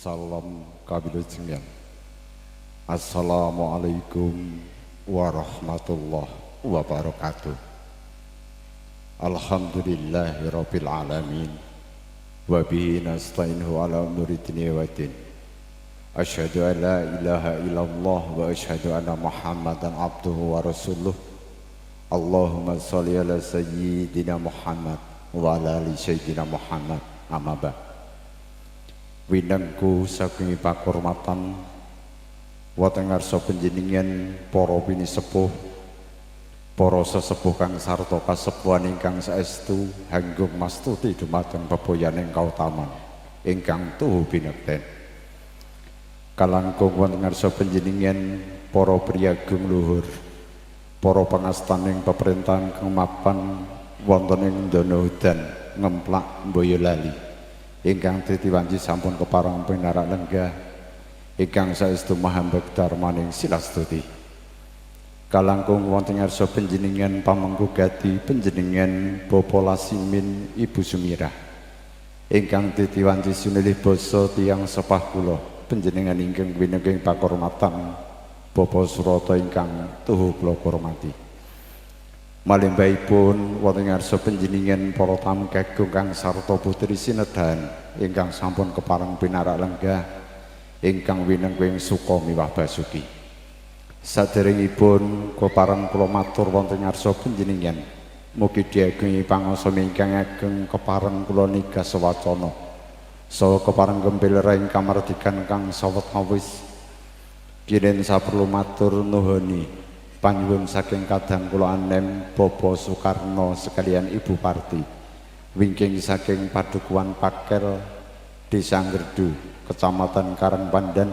Salam kabilujengan. Assalamualaikum warahmatullahi wabarakatuh. Alhamdulillahirabbil alamin. Wa bihi nasta'inu ala umuri dunya waddin. Asyhadu an la ilaha illallah wa asyhadu anna Muhammadan abduhu wa rasuluh. Allahumma shalli ala sayyidina Muhammad wa ala ali sayyidina Muhammad. Amma ba'd. Winengku saking pakurmatan wonten ngarsa panjenengan para pinisepuh, para sesepuh kang sarta kasepuhan ingkang saestu hanggung mastuti dumateng bebayaning kautaman ingkang tuhu binekten. Kalangkung wonten ngarsa panjenengan para priyagung luhur, para pangastaning pemerintahan kang mapan wonten ing Dono Udan ngemplak Boyolali. Ingkang titiwanci sampun kepareng pinarak lenggah ingkang saestu maha bektar maning silastuti. Kalangkung wonten ngarsa panjenengan pamengku gati panjenengan Bapak Lasimin Ibu Sumirah ingkang titiwanci sunilih basa tiyang sepah kula panjenengan ingkang wineging pakurmatan Bapak Surata ingkang tuhu kula hormati. Malimbaipun wonten ngarsa panjenengan para tamu kakung kang sarta putri sinedahan ingkang sampun kepareng pinarak lenggah ingkang winenging suka miwah basuki. Saderengipun kepareng kula matur wonten ngarsa panjenengan mugi diagungi pangasma ingkang ageng kepareng kula nigas wacana saha kepareng gembel ing kamardikan kang sawetawis kinen saperlu matur nuhuni panyuwun saking kadang kula anem Bapak Soekarno sekalian Ibu Parti wingking saking Padukuhan Pakel Desa Nggerdu Kecamatan Karangpandan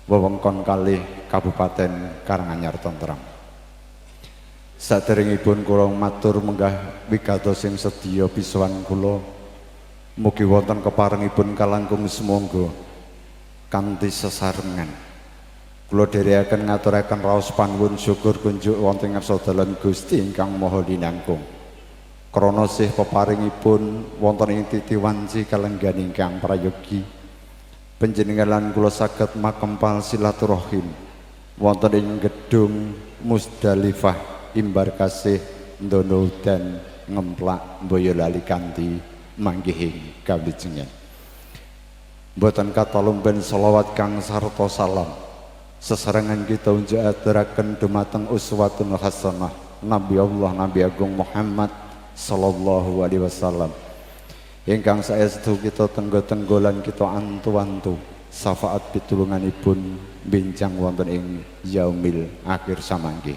wewengkon kalih Kabupaten Karanganyar Tentrem. Saderengipun kula matur menggah wigatos sing sedya bisowan kula mugi wonten keparengipun kalangkung sumangga kanthi sesarengan kula dherekaken ngaturaken raos panuwun syukur kunjuk wonten ngarsa dalan Gusti ingkang Maha Linangkung. Krana sih peparingipun wonten ing titiwanci kalenggan ingkang prayogi panjenengan lan kula saged makempal silaturahim wonten ing gedung Musdalifah Imbarkasih Dono Udan ngemplak Boyolali kanthi manggihing kawijengan. Mboten katalumben selawat kang sarta salam sesarengan kita unjuk aturaken dumateng uswatun hasanah Nabi Allah Nabi Agung Muhammad sallallahu alaihi wasallam ingkang saestu kita tenggo-tenggolan kita antu-antu syafaat pitulunganipun bincang wonten ing yaumil akhir samangke.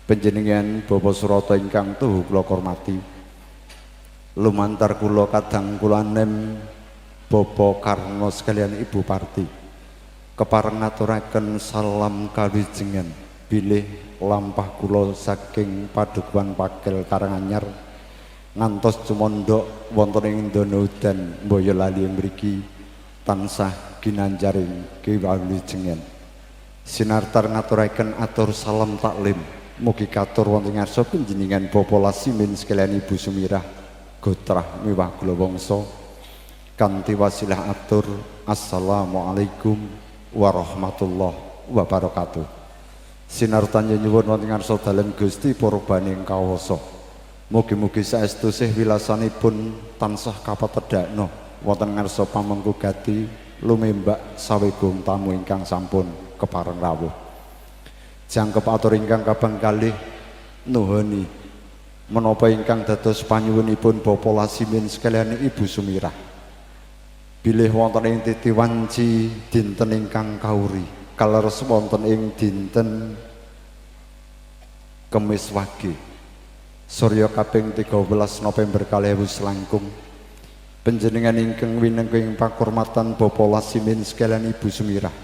Panjenengan Bapak Surata ingkang tuhu kula hormati, lumantar kula kadang kula nem Bapak Karno sekalian Ibu Parti kepareng ngaturaken salam kawijengan bilih lampah kula saking Padukuhan Pakel Karanganyar ngantos cumondhok wonten ing Dono Udan Boyolali mriki tansah ginanjaring kawijengan. Sinartar ngaturaken atur salam taklim mugi katur wonten ngarsa panjenengan Bapak Lasimin sekalian Ibu Sumirah gotrah miwah kula wangsa kanthi wasilah atur assalamualaikum warahmatullahi wabarakatuh. Sinartan nyuwun wonten ngarsa dalan Gusti para baning kawasa. Mugi-mugi saestu sih wilasanipun tansah kapatedhakna wonten ngarsa pamengku gati lumembak sawegung tamu ingkang sampun kepareng rawuh. Jangkep atur ingkang kaping kalih nuhuni menapa ingkang dados panyuwunipun Bapak Lasimin sekalian Ibu Sumirah. Bilih wonten ing titiwanci dinten ingkang kauri kaleres wonten ing dinten Kemis Wage Surya kaping 13 November 2019 panjenengan ingkang winenging pakurmatan Bapak Lasimin sekalian Ibu Sumirah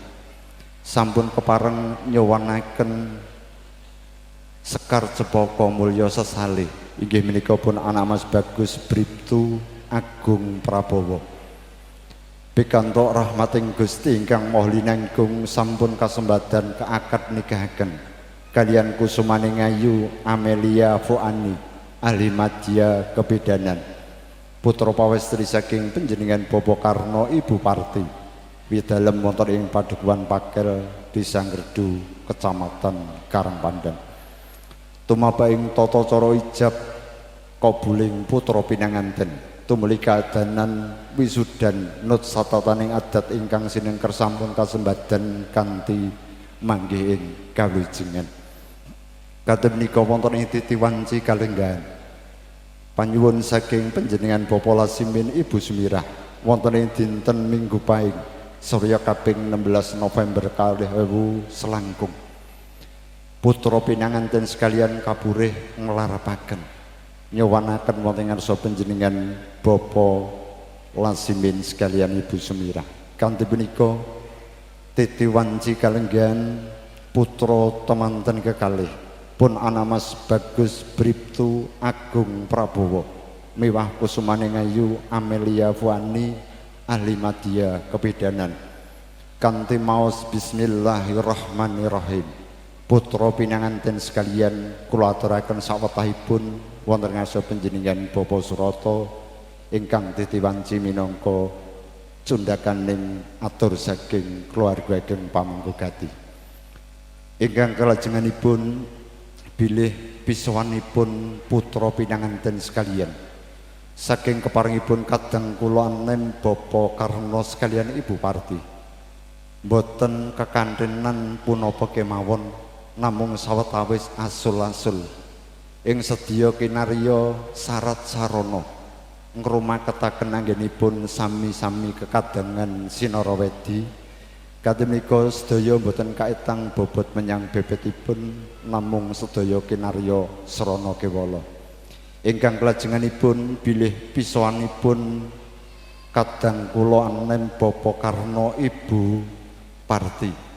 sampun kepareng nyuwunaken sekar cepaka mulya sesalih inggih menika pun anak Mas Bagus Bribtu Agung Prabowo. Pikantuk rahmating Gusti ingkang Maha Linangkung sampun kasembadan keakad nikahaken kaliyan kusumaning ayu Amelia Fuani ahli madya kebidanan putra pawestri saking panjenengan Bapak Karno Ibu Parti widalem wonten ing Padukuhan Pakel Desa Ngredu Kecamatan Karangpandan. Tumapa ing tata cara ijab kabuling putra pinanganten tumuli kaadanan wisudan nut satataning adat ingkang sinengker sampun kasembadan kanthi manggih ing kawijengan. Kadang menika wonten ing titiwanci kalenggahan panyuwun saking panjenengan Bapak Lasimin Ibu Sumirah wonten ing dinten Minggu Pahing Surya kaping 16 November 2000 selangkung. Putra pinanganten sekalian kaburih nglarapaken nyowanaken wonten ngarsa panjenengan Bapak Lasimin sekalian Ibu Sumirah. Kanthi punika titiwanci kalenggahan putra temanten kekalih pun anamas Bagus Briptu Agung Prabowo miwah kusumaning ayu Amelia Fuani ahli madya kebidanan kanthi maos bismillahirrahmanirrahim. Putra pinanganten sekalian kula aturaken sawetahipun wonten ngarsa panjenengan Bapak Surata ingkang titiwanci minangka cundhakaning atur saking keluarga ageng pamangkugati. Ingkang kalajenganipun bilih pisuwanipun putra pinanganten sekalian saking keparingipun kadang kula anem Bapak Karna sekalian Ibu Parti boten kekanthenan punapa kemawon namung sawetawis asul-asul ing sedya kinarya syarat sarana ngrumaketaken anggenipun sami-sami kekadangan sinara wedi. Kademika sedaya boten kaetang bobot menyang bebetipun namung sedaya kinarya srana kewala. Ingkang kelajenganipun bilih pisowanipun kadang kula anem Bapak Karna Ibu Parti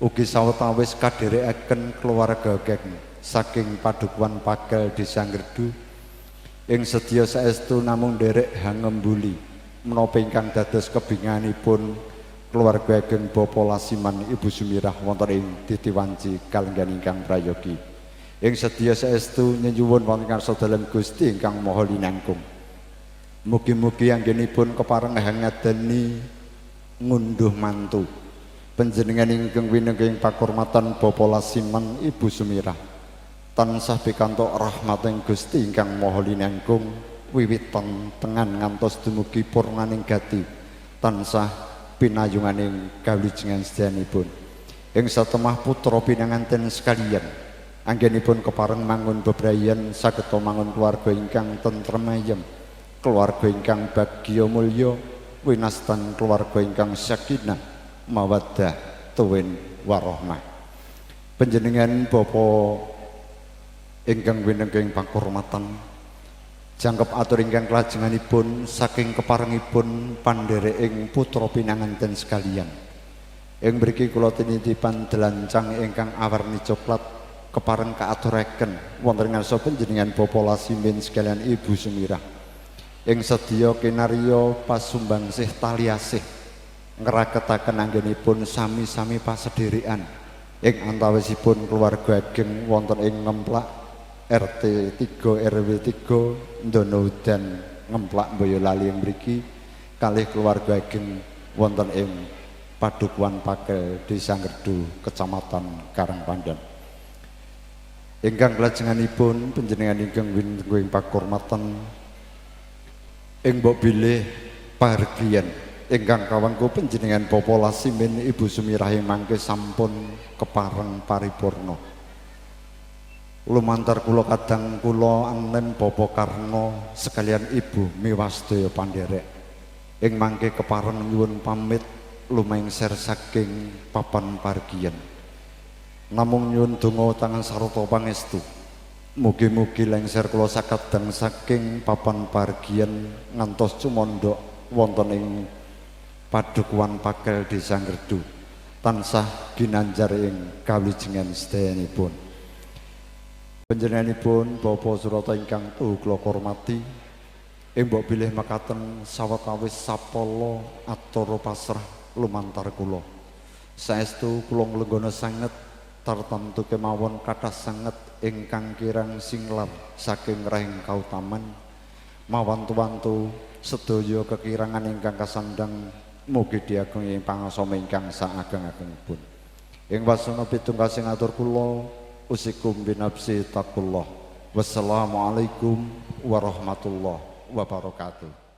ugi sawetawis kadherekaken keluarga geng saking Padukuhan Pakel Desa Ngredu ing sedya saestu namung nderek hangembuli menapa ingkang dados kebinganipun keluarga ageng Bapak Lasiman Ibu Sumirah wonten ing titiwanci kalenggan ingkang prayogi ing sedya saestu nyuwun wonten ngarsa dalem Gusti ingkang Maha Linangkung. Mugi-mugi anggenipun kepareng ngadani ngunduh mantu panjenengan ingkang winenging pakurmatan Bapak Lasiman Ibu Sumirah tansah pikantuk rahmating Gusti ingkang Maha Linangkung wiwitan tengan ngantos dumugi purnaning gati tansah pinayunganing kawijengan sedayanipun. Ing satemah putra pinanganten sekalian anggenipun kepareng mangun bebrayan sageta mangun keluarga ingkang tentrem ayem, keluarga ingkang bagya mulya, winastan keluarga ingkang sakinah mawaddah tuwin warahmah. Panjenengan Bapak ingkang winenging pakurmatan jangkep atur ingkang kelajenganipun saking keparengipun pandhereking putra pinanganten sekalian. Ing mriki kula tinitipan delancang ingkang awarni coklat kepareng kaaturaken wonten ngarsa panjenengan Bapak Lasimin sekalian Ibu Sumirah. Ing sedya kinarya pasumbangsih tali asih ngraketaken anggenipun sami-sami pasedherekan ing antawisipun keluarga ageng wonten ing Ngemplak RT 3 RW 3 Ndono Udan Ngemplak Boyolali yang mriki kalih keluarga ageng wonten ing Padukuhan Pakel Desa Ngredu Kecamatan Karangpandan. Ingkang kelajenganipun panjenengan ingkang winenging pakurmatan ing mbok bilih pahargyan ingkang kawangku panjenengan Bapak Lasimin Ibu Sumirah mangke sampun kepareng paripurna. Lumantar kula kadang kula anem Bapak Karna sekalian Ibu miwah sedaya pandherek ing mangke kepareng nyuwun pamit lumengser saking papan pargian namung nyuwun donga tangan sarta pangestu mugi-mugi lengser kula sakadang saking papan pargian ngantos cumandha wonten ing Padukuhan Pakel Desa Ngredu tansah ginanjar ing kawijengan sedayanipun. Panjenenganipun Bapak Surata ingkang tuhu kula hormati ing mbok bilih makaten sawetawis sapala atura pasrah lumantar kula. Saestu kula nglenggana sanget tartamtu kemawon kathah sanget ingkang kirang singlar saking rahing kautaman mawantu-wantu sedaya kekirangan ingkang kasandang mugi diagungi pangasama ingkang saageng-agengipun. Ing wasana pitungkasing atur kula usikum binafsi taqullah. Wassalamualaikum warahmatullahi wabarakatuh.